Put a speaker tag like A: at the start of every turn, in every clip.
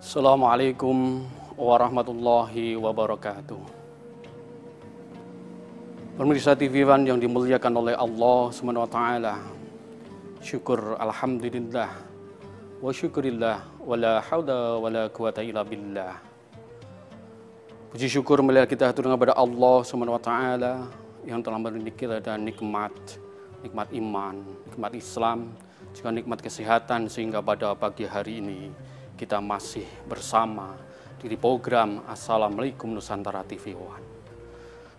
A: Assalamualaikum warahmatullahi wabarakatuh. Pemirsa TV One yang dimuliakan oleh Allah Subhanahu wa taala. Syukur alhamdulillah wa syukurillah wala haula wala quwata illa billah. Puji syukur melihat kita haturkan kepada Allah Subhanahu wa taala yang telah memberi kita dan nikmat iman, nikmat Islam, juga nikmat kesehatan sehingga pada pagi hari ini kita masih bersama di program Assalamualaikum Nusantara TV One.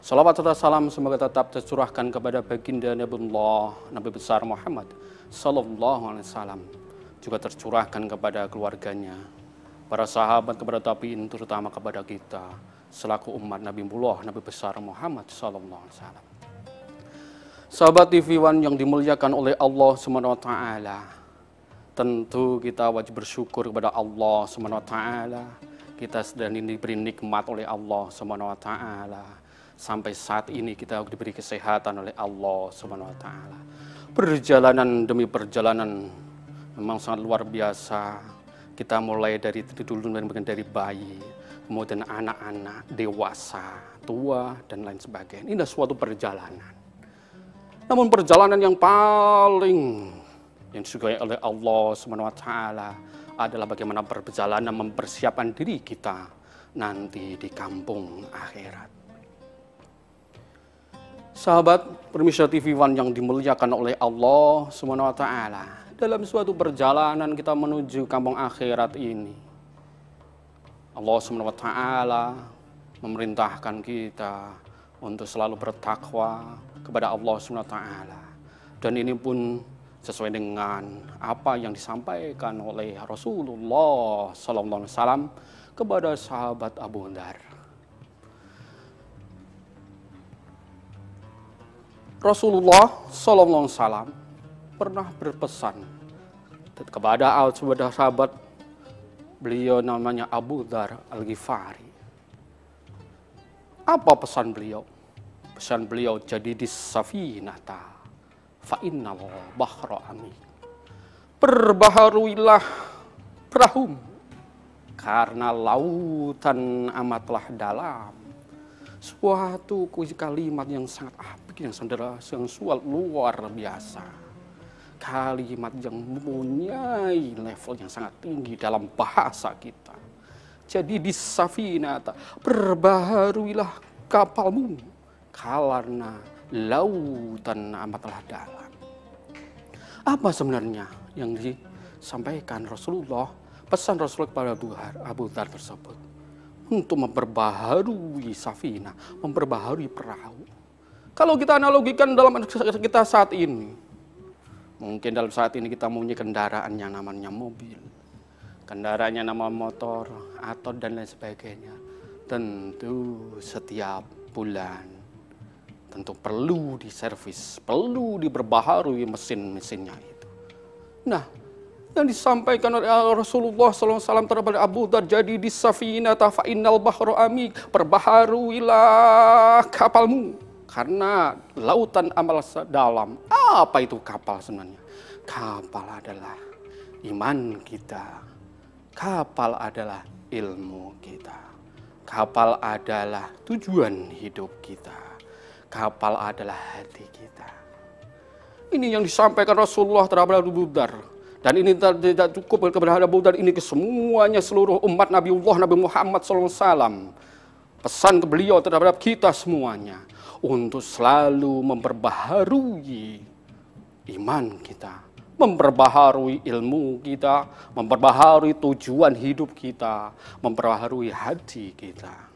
A: Salawat serta salam semoga tetap tercurahkan kepada baginda Nabi besar Muhammad Sallallahu Alaihi Wasallam, juga tercurahkan kepada keluarganya, para sahabat, kepada tabiin, terutama kepada kita selaku umat Nabi besar Muhammad Sallallahu Alaihi Wasallam. Sahabat TV One yang dimuliakan oleh Allah Subhanahu wa taala, tentu kita wajib bersyukur kepada Allah Subhanahu wa taala. Kita sedang diberi nikmat oleh Allah Subhanahu wa taala. Sampai saat ini kita diberi kesehatan oleh Allah Subhanahu wa taala. Perjalanan demi perjalanan memang sangat luar biasa. Kita mulai dari dulu dari bayi, kemudian anak-anak, dewasa, tua dan lain sebagainya. Ini adalah suatu perjalanan. Namun perjalanan yang paling yang disukai oleh Allah Subhanahu wa taala adalah bagaimana perjalanan mempersiapkan diri kita nanti di kampung akhirat. Sahabat pemirsa TV One yang dimuliakan oleh Allah Subhanahu wa taala, dalam suatu perjalanan kita menuju kampung akhirat ini, Allah Subhanahu wa taala memerintahkan kita untuk selalu bertakwa kepada Allah Subhanahu wa taala. Dan ini pun sesuai dengan apa yang disampaikan oleh Rasulullah Sallallahu Alaihi Wasallam kepada sahabat Abu Dzar. Rasulullah Sallallahu Alaihi Wasallam pernah berpesan kepada sahabat beliau namanya Abu Dzar Al-Ghifari. Apa pesan beliau? Pesan beliau, jadi di safinata fa'innal bahra amik. Perbaharuilah perahu karena lautan amatlah dalam. Suatu kalimat yang sangat apik, yang luar biasa. Kalimat yang mempunyai level yang sangat tinggi dalam bahasa kita. Jadi di safinata, perbaharuilah kapalmu karena lautan amatlah dalam. Apa sebenarnya yang disampaikan Rasulullah, pesan Rasulullah kepada Abu Dzar tersebut? Untuk memperbaharui safina, memperbaharui perahu. Kalau kita analogikan dalam kita saat ini, mungkin dalam saat ini kita mempunyai kendaraan yang namanya mobil, kendaraannya nama motor, atau dan lain sebagainya. Tentu setiap bulan tentu perlu diservis, perlu diperbaharui mesin-mesinnya itu. Nah, yang disampaikan oleh Rasulullah SAW terhadap Abu Dzar, jadi di safinata fa'innal bahra amik, perbaharuilah kapalmu karena lautan amal dalam. Apa itu kapal sebenarnya? Kapal adalah iman kita, kapal adalah ilmu kita, kapal adalah tujuan hidup kita, kapal adalah hati kita. Ini yang disampaikan Rasulullah terhadap Abu Dzar. Dan ini tidak cukup kepada Abu Dzar, ini ke semuanya, seluruh umat Nabi Muhammad SAW. Pesan ke beliau terhadap kita semuanya untuk selalu memperbaharui iman kita, memperbaharui ilmu kita, memperbaharui tujuan hidup kita, memperbaharui hati kita.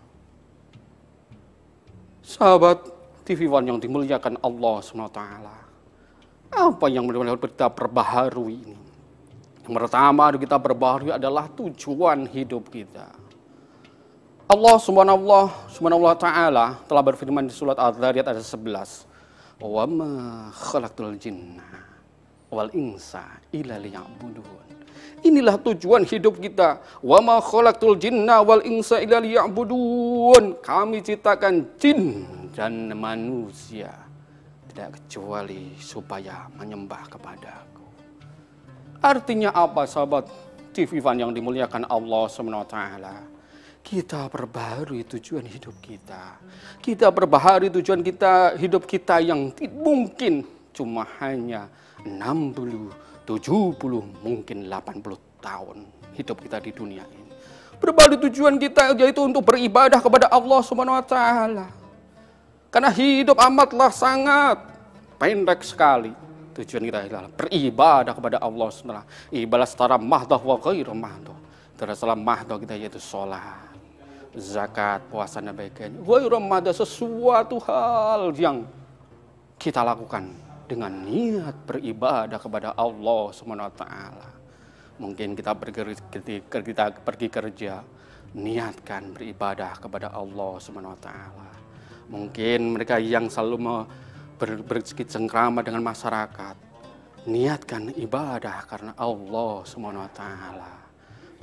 A: Sahabat TV One yang dimuliakan Allah SWT, apa yang kita perbaharui ini? Yang pertama kita perbaharui adalah tujuan hidup kita. Allah Subhanahu wa taala telah berfirman di surat Al-Dzariyat ayat 11, "Wa ma khalaqtul jinna wal insa illa liya'budun." Inilah tujuan hidup kita. Wa ma khalaqtul jinna wal insa illa liya'budun. Kami ciptakan jin dan manusia tidak kecuali supaya menyembah kepadaku. Artinya apa, sahabat TV One yang dimuliakan Allah SWT. Kita perbaharui tujuan hidup kita. Kita perbaharui tujuan kita, hidup kita yang mungkin cuma hanya 60, 70, mungkin 80 tahun hidup kita di dunia ini. Perbaharui tujuan kita yaitu untuk beribadah kepada Allah SWT. Karena hidup amatlah sangat pendek sekali. Tujuan kita adalah beribadah kepada Allah SWT. Ibadah secara mahdoh wa ghairu mahdoh. Secara mahdoh kita yaitu sholat, zakat, puasa, dan sebagainya. Ghairu mahdoh, sesuatu hal yang kita lakukan dengan niat beribadah kepada Allah SWT. Mungkin kita pergi kerja, niatkan beribadah kepada Allah SWT. Mungkin mereka yang selalu bercengkrama dengan masyarakat, niatkan ibadah karena Allah SWT.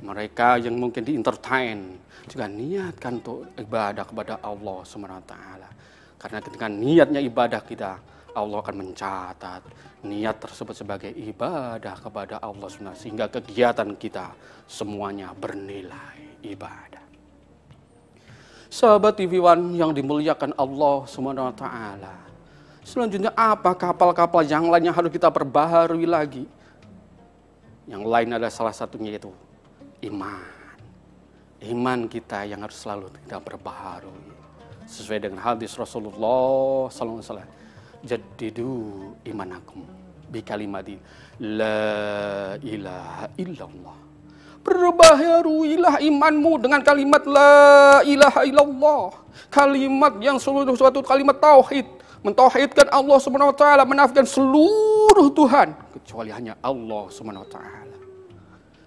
A: Mereka yang mungkin di-entertain juga niatkan untuk ibadah kepada Allah SWT. Karena ketika niatnya ibadah kita, Allah akan mencatat niat tersebut sebagai ibadah kepada Allah SWT, sehingga kegiatan kita semuanya bernilai ibadah. Sahabat TV One yang dimuliakan Allah SWT. Selanjutnya apa kapal-kapal yang lain yang harus kita perbaharui lagi? Yang lain adalah salah satunya yaitu iman. Iman kita yang harus selalu kita perbaharui. Sesuai dengan hadis Rasulullah SAW. Jaddidu imanakum bikalimati la ilaha illallah. Perbaharuilah imanmu dengan kalimat la ilaha illallah. Kalimat yang suatu kalimat tauhid. Mentauhidkan Allah SWT, menafikan seluruh Tuhan kecuali hanya Allah SWT.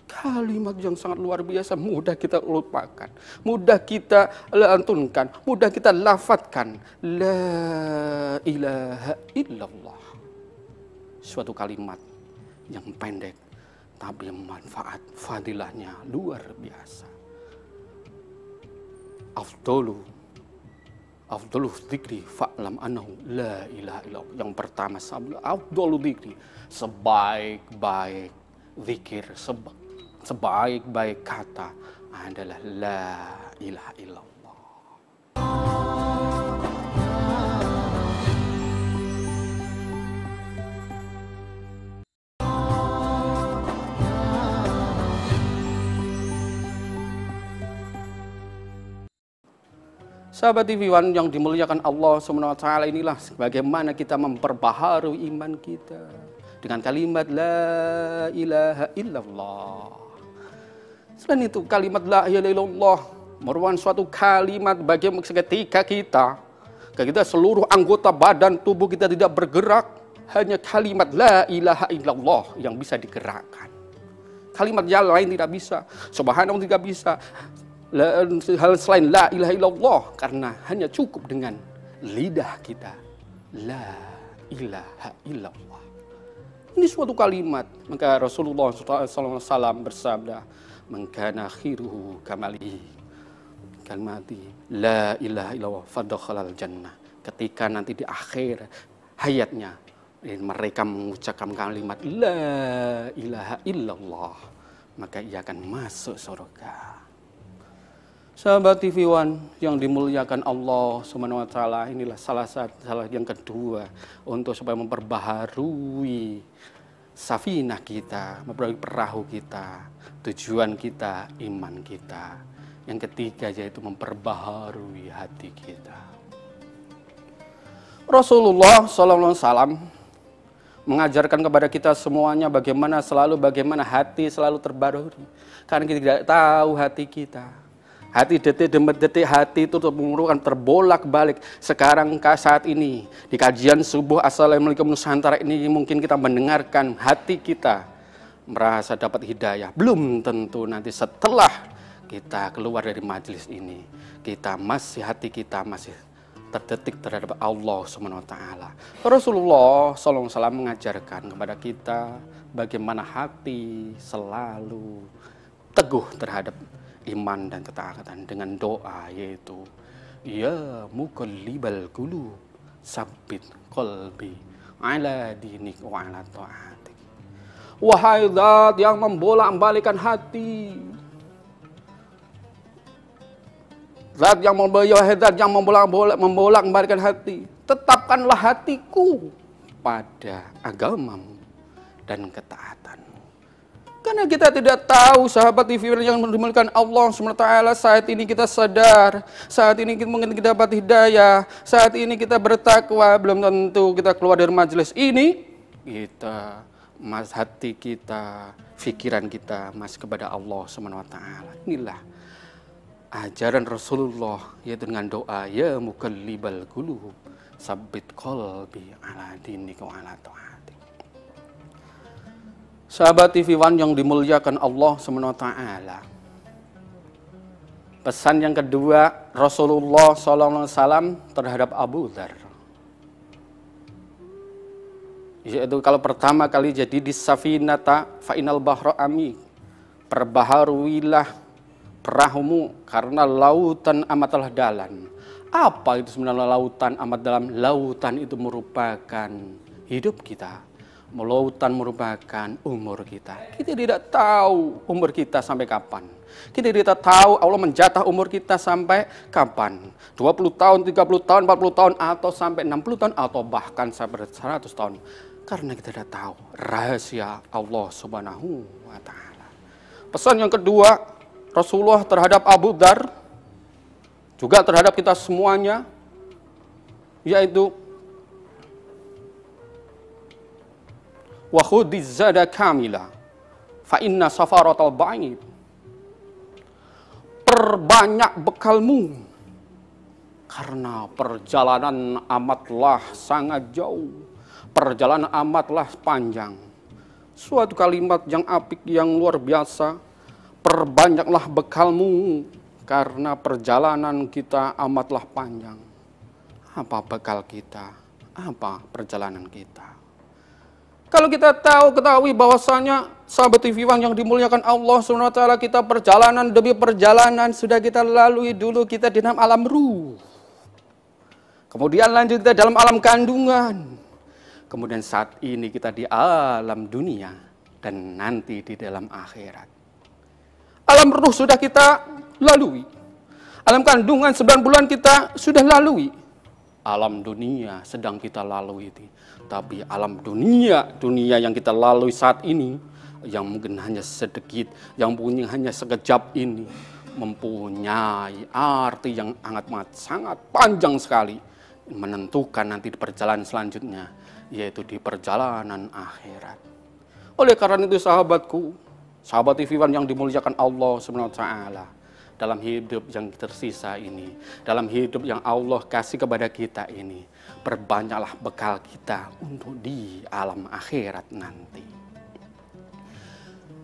A: Kalimat yang sangat luar biasa, mudah kita lupakan, mudah kita lantunkan, mudah kita lafadzkan. La ilaha illallah. Suatu kalimat yang pendek, tapi manfaat fadilahnya luar biasa. Afdhalu dzikri fa'lam annahu la ilaha illallah. Yang pertama, afdhalu dzikri, sebaik-baik zikir, sebaik-baik kata adalah la ilaha illallah. Sahabat TV One yang dimuliakan Allah SWT, inilah bagaimana kita memperbaharui iman kita dengan kalimat la ilaha illallah. Selain itu kalimat la ilaha illallah merupakan suatu kalimat bagaimana ketika kita seluruh anggota badan tubuh kita tidak bergerak, hanya kalimat la ilaha illallah yang bisa digerakkan. Kalimat yang lain tidak bisa, subhanallah tidak bisa. Hal selain la ilaha illallah, karena hanya cukup dengan lidah kita la ilaha illallah. Ini suatu kalimat. Maka Rasulullah SAW bersabda, man kana akhiruhu kamalihi kalimati la ilaha illallah fadakhalal jannah. Ketika nanti di akhir hayatnya mereka mengucapkan kalimat la ilaha illallah, maka ia akan masuk surga. Sahabat TV One yang dimuliakan Allah SWT, inilah salah yang kedua untuk supaya memperbaharui safinah kita, memperbaharui perahu kita, tujuan kita, iman kita. Yang ketiga yaitu memperbaharui hati kita. Rasulullah SAW mengajarkan kepada kita semuanya bagaimana hati selalu terbaharui. Karena kita tidak tahu hati kita. Hati detik demi detik hati itu memerlukan terbolak-balik. Sekarang saat ini di kajian subuh Assalamualaikum Nusantara ini mungkin kita mendengarkan hati kita merasa dapat hidayah. Belum tentu nanti setelah kita keluar dari majelis ini hati kita masih terdetik terhadap Allah SWT. Rasulullah SAW mengajarkan kepada kita bagaimana hati selalu teguh terhadap iman dan ketaatan dengan doa, yaitu ya muqallibal qulub sabbit qalbi ala dinik wa ala ta'atik. Wahai zat yang membolak-balikan hati. Zat yang membolak-balikan hati. Tetapkanlah hatiku pada agamamu dan ketaatan. Karena kita tidak tahu, sahabat TV yang dimuliakan Allah SWT, saat ini kita sadar, saat ini mungkin kita dapat hidayah, saat ini kita bertakwa, belum tentu kita keluar dari majelis ini, kita, hati kita, pikiran kita masih kepada Allah SWT. Inilah ajaran Rasulullah, yaitu dengan doa, ya muqallibal qulub, sabbit qalbi ala dinika wa ala ta'atik. Sahabat TV One yang dimuliakan Allah SWT. Pesan yang kedua Rasulullah SAW terhadap Abu Dzar, yaitu kalau pertama kali jadi di safinata fa'inal bahra amik, perbaharuilah perahumu karena lautan amatlah dalam. Apa itu sebenarnya lautan amat dalam? Lautan itu merupakan hidup kita. Lautan merupakan umur kita. Kita tidak tahu umur kita sampai kapan. Kita tidak tahu Allah menjatah umur kita sampai kapan. 20 tahun, 30 tahun, 40 tahun, atau sampai 60 tahun, atau bahkan sampai 100 tahun. Karena kita tidak tahu rahasia Allah Subhanahu wa Ta'ala. Pesan yang kedua Rasulullah terhadap Abu Dzar, juga terhadap kita semuanya, yaitu wa khudhiz zada kamila fa inna safaratal ba'id. Perbanyak bekalmu karena perjalanan amatlah sangat jauh, perjalanan amatlah panjang. Suatu kalimat yang apik, yang luar biasa. Perbanyaklah bekalmu karena perjalanan kita amatlah panjang. Apa bekal kita? Apa perjalanan kita? Kalau kita ketahui bahwasanya sahabat TV One yang dimuliakan Allah SWT, kita perjalanan demi perjalanan sudah kita lalui dulu, kita di dalam alam ruh. Kemudian lanjut kita dalam alam kandungan. Kemudian saat ini kita di alam dunia dan nanti di dalam akhirat. Alam ruh sudah kita lalui. Alam kandungan 9 bulan kita sudah lalui. Alam dunia sedang kita lalui. Tapi alam dunia yang kita lalui saat ini, yang mungkin hanya sedikit, yang mungkin hanya sekejap ini, mempunyai arti yang sangat panjang sekali, menentukan nanti di perjalanan selanjutnya, yaitu di perjalanan akhirat. Oleh karena itu sahabatku, sahabat TV One yang dimuliakan Allah SWT, dalam hidup yang tersisa ini, dalam hidup yang Allah kasih kepada kita ini, perbanyaklah bekal kita untuk di alam akhirat nanti.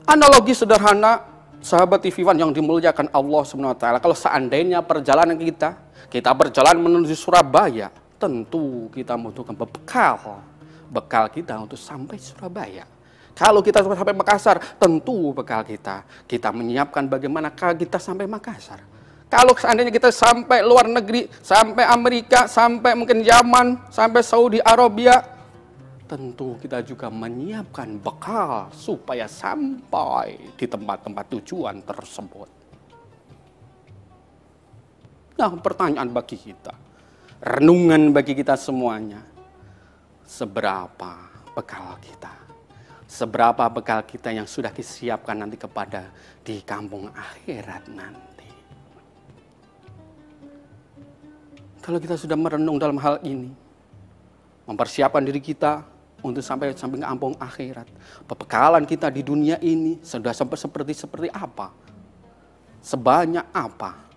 A: Analogi sederhana, sahabat TV One yang dimuliakan Allah SWT, kalau seandainya perjalanan kita berjalan menuju Surabaya, tentu kita membutuhkan bekal kita untuk sampai Surabaya. Kalau kita sampai Makassar, tentu bekal kita menyiapkan bagaimana kita sampai Makassar. Kalau seandainya kita sampai luar negeri, sampai Amerika, sampai mungkin Yaman, sampai Saudi Arabia, tentu kita juga menyiapkan bekal supaya sampai di tempat-tempat tujuan tersebut. Nah, pertanyaan bagi kita, renungan bagi kita semuanya, seberapa bekal kita? Seberapa bekal kita yang sudah disiapkan nanti kepada di kampung akhirat nanti? Kalau kita sudah merenung dalam hal ini, mempersiapkan diri kita untuk sampai ke kampung akhirat, pembekalan kita di dunia ini sudah sampai seperti apa? Sebanyak apa?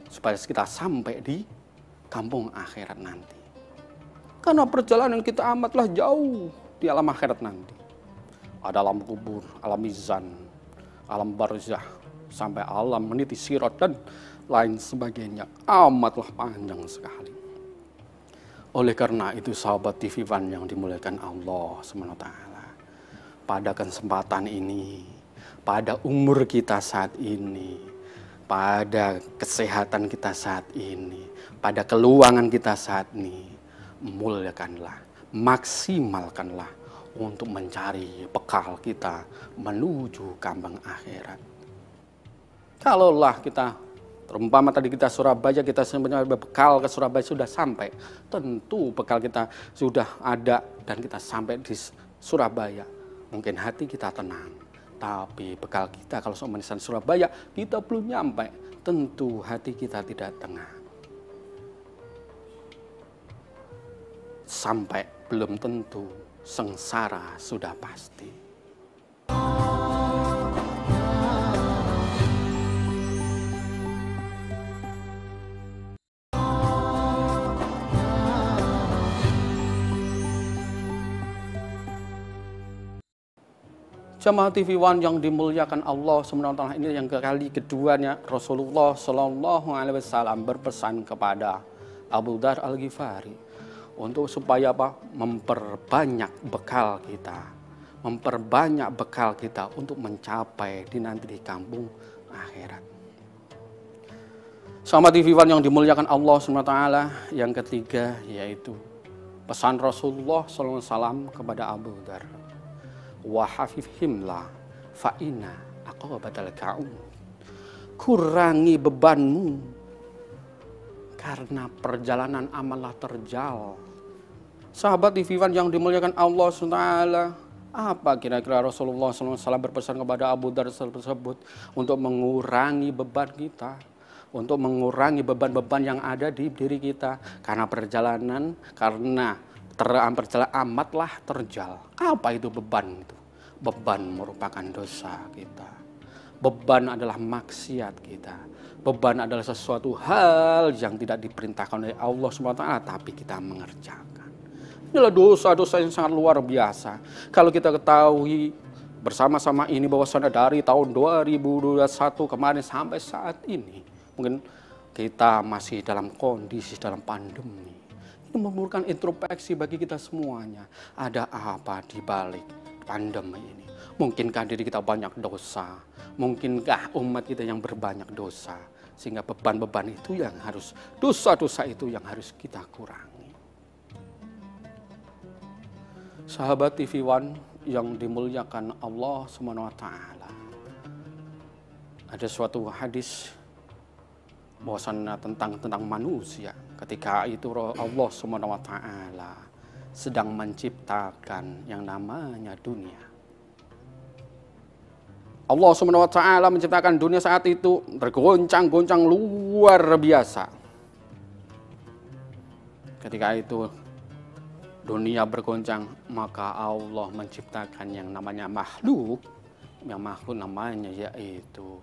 A: Supaya kita sampai di kampung akhirat nanti. Karena perjalanan kita amatlah jauh di alam akhirat nanti. Ada alam kubur, alam mizan, alam barzah, sampai alam meniti sirat dan lain sebagainya. Amatlah panjang sekali. Oleh karena itu sahabat TV One yang dimuliakan Allah SWT, pada kesempatan ini, pada umur kita saat ini, pada kesehatan kita saat ini, pada keluangan kita saat ini, muliakanlah, maksimalkanlah untuk mencari bekal kita menuju kambang akhirat. Kalaulah kita, terumpama tadi kita Surabaya, kita sebenarnya bekal ke Surabaya sudah sampai, tentu bekal kita sudah ada dan kita sampai di Surabaya, mungkin hati kita tenang. Tapi bekal kita kalau seumanisan Surabaya kita belum nyampe, tentu hati kita tidak tenang. Sampai belum tentu, sengsara sudah pasti. Jamaah TV One yang dimuliakan Allah SWT, ini yang kali keduanya Rasulullah Shallallahu Alaihi Wasallam berpesan kepada Abu Dzar Al-Ghifari untuk supaya apa? Memperbanyak bekal kita untuk mencapai di nanti di kampung akhirat. Sama TV One yang dimuliakan Allah SWT, yang ketiga yaitu pesan Rasulullah SAW kepada Abu Dzar, wa hafifhimlah fa inna aqabatal ka'um. Kurangi bebanmu karena perjalanan amallah terjal. Sahabat TV One yang dimuliakan Allah SWT, apa kira-kira Rasulullah SAW berpesan kepada Abu Dzar tersebut? Untuk mengurangi beban kita, untuk mengurangi beban-beban yang ada di diri kita karena perjalanan, karena perjalanan amatlah terjal. Apa itu beban itu? Beban merupakan dosa kita. Beban adalah maksiat kita. Beban adalah sesuatu hal yang tidak diperintahkan oleh Allah SWT, tapi kita mengerjakan. Inilah dosa-dosa yang sangat luar biasa. Kalau kita ketahui bersama-sama ini bahwasanya dari tahun 2021 kemarin sampai saat ini, mungkin kita masih dalam kondisi dalam pandemi. Ini memerlukan introspeksi bagi kita semuanya. Ada apa di balik pandemi ini? Mungkinkah diri kita banyak dosa? Mungkinkah umat kita yang berbanyak dosa? Sehingga beban-beban itu yang harus, dosa-dosa itu yang harus kita kurangi. Sahabat TV One yang dimuliakan Allah SWT, ada suatu hadis bahwasannya tentang manusia. Ketika itu Allah SWT sedang menciptakan yang namanya dunia. Allah SWT menciptakan dunia saat itu bergoncang-goncang luar biasa. Ketika itu dunia bergoncang, maka Allah menciptakan yang namanya makhluk. Yang makhluk namanya yaitu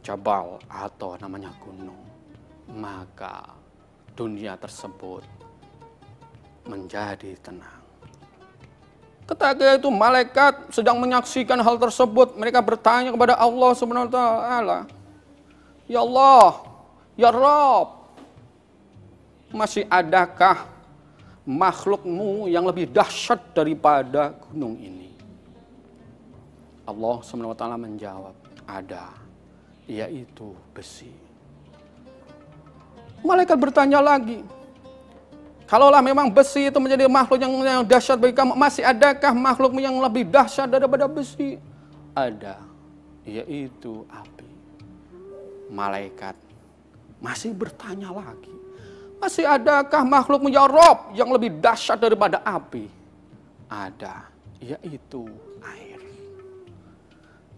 A: Jabal atau namanya gunung. Maka dunia tersebut menjadi tenang. Ketika itu malaikat sedang menyaksikan hal tersebut, mereka bertanya kepada Allah SWT, ya Allah, ya Rabb, masih adakah makhlukmu yang lebih dahsyat daripada gunung ini? Allah SWT menjawab, ada, yaitu besi. Malaikat bertanya lagi, kalaulah memang besi itu menjadi makhluk yang dahsyat bagi kamu, masih adakah makhlukmu yang lebih dahsyat daripada besi? Ada, yaitu api. Malaikat masih bertanya lagi, masih adakah makhlukmu ya Rabb yang lebih dahsyat daripada api? Ada, yaitu air.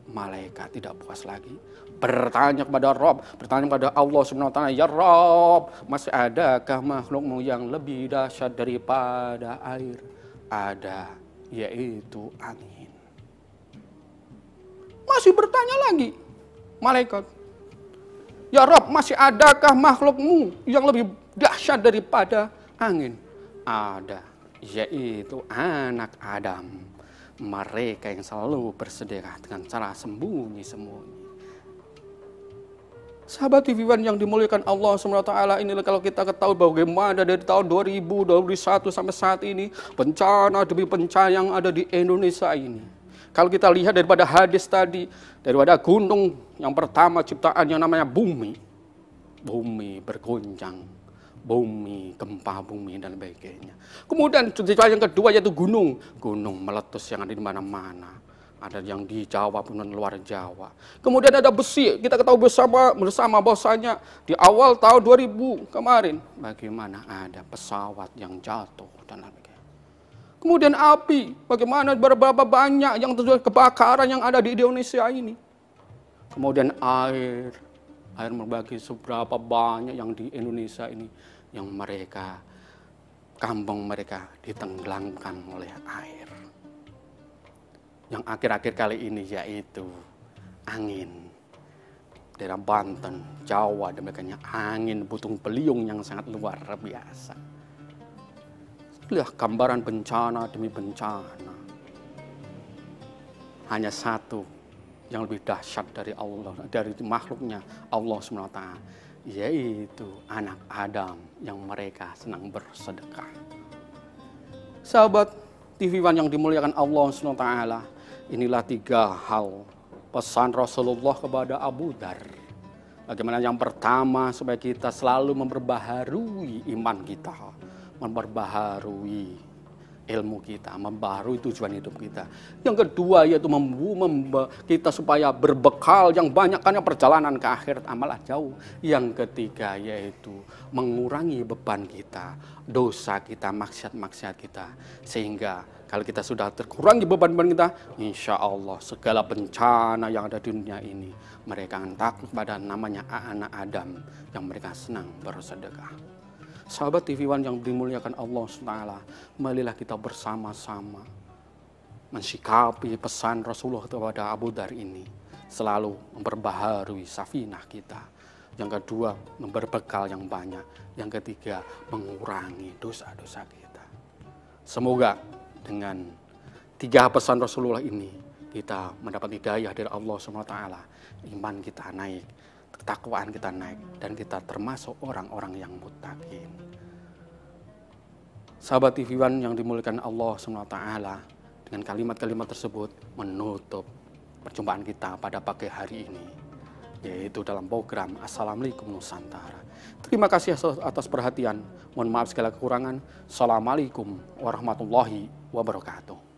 A: Malaikat tidak puas lagi, bertanya kepada Rabb, bertanya kepada Allah SWT, ya Rabb, masih adakah makhlukmu yang lebih dahsyat daripada air? Ada, yaitu angin. Masih bertanya lagi malaikat, ya Rabb, masih adakah makhlukmu yang lebih dahsyat daripada angin? Ada, yaitu anak Adam. Mereka yang selalu bersedekah dengan cara sembunyi-sembunyi. Sahabat TV One yang dimuliakan Allah SWT, inilah kalau kita ketahui bagaimana dari tahun 2021 sampai saat ini, bencana demi bencana yang ada di Indonesia ini. Kalau kita lihat daripada hadis tadi, daripada gunung yang pertama ciptaan yang namanya bumi. Bumi bergoncang, bumi, gempa bumi dan sebagainya. Kemudian yang kedua yaitu gunung meletus yang ada di mana-mana. Ada yang di Jawa pun dan luar Jawa. Kemudian ada besi, kita ketahui bersama bahwasanya di awal tahun 2000 kemarin bagaimana ada pesawat yang jatuh dan sebagainya. Kemudian api, bagaimana berapa banyak yang terjadi kebakaran yang ada di Indonesia ini. Kemudian air berbagi seberapa banyak yang di Indonesia ini yang mereka, kampung mereka ditenggelamkan oleh air. Yang akhir-akhir kali ini yaitu angin. Daerah Banten, Jawa, dan sebagainya, angin puting beliung yang sangat luar biasa. Lihat gambaran bencana demi bencana. Hanya satu yang lebih dahsyat dari Allah, dari makhluknya Allah SWT, yaitu anak Adam yang mereka senang bersedekah. Sahabat TV One yang dimuliakan Allah SWT, inilah 3 hal pesan Rasulullah kepada Abu Dar. Bagaimana yang pertama, supaya kita selalu memperbaharui iman kita, memperbaharui ilmu kita, membaharui tujuan hidup kita. Yang kedua yaitu kita supaya berbekal yang banyak karena perjalanan ke akhirat amalah jauh. Yang ketiga yaitu mengurangi beban kita, dosa kita, maksiat-maksiat kita. Sehingga kalau kita sudah terkurangi beban-beban kita, insya Allah segala bencana yang ada di dunia ini, mereka akan takut pada namanya anak Adam yang mereka senang bersedekah. Sahabat TV One yang dimuliakan Allah SWT, marilah kita bersama-sama mensikapi pesan Rasulullah kepada Abu Dar ini. Selalu memperbaharui safinah kita. Yang kedua, berbekal yang banyak. Yang ketiga, mengurangi dosa-dosa kita. Semoga dengan 3 pesan Rasulullah ini, kita mendapat hidayah dari Allah SWT. Iman kita naik, ketakwaan kita naik, dan kita termasuk orang-orang yang muttaqin. Sahabat TV One yang dimuliakan Allah SWT, dengan kalimat-kalimat tersebut menutup perjumpaan kita pada pagi hari ini, yaitu dalam program Assalamualaikum Nusantara. Terima kasih atas perhatian. Mohon maaf segala kekurangan. Assalamualaikum warahmatullahi wabarakatuh.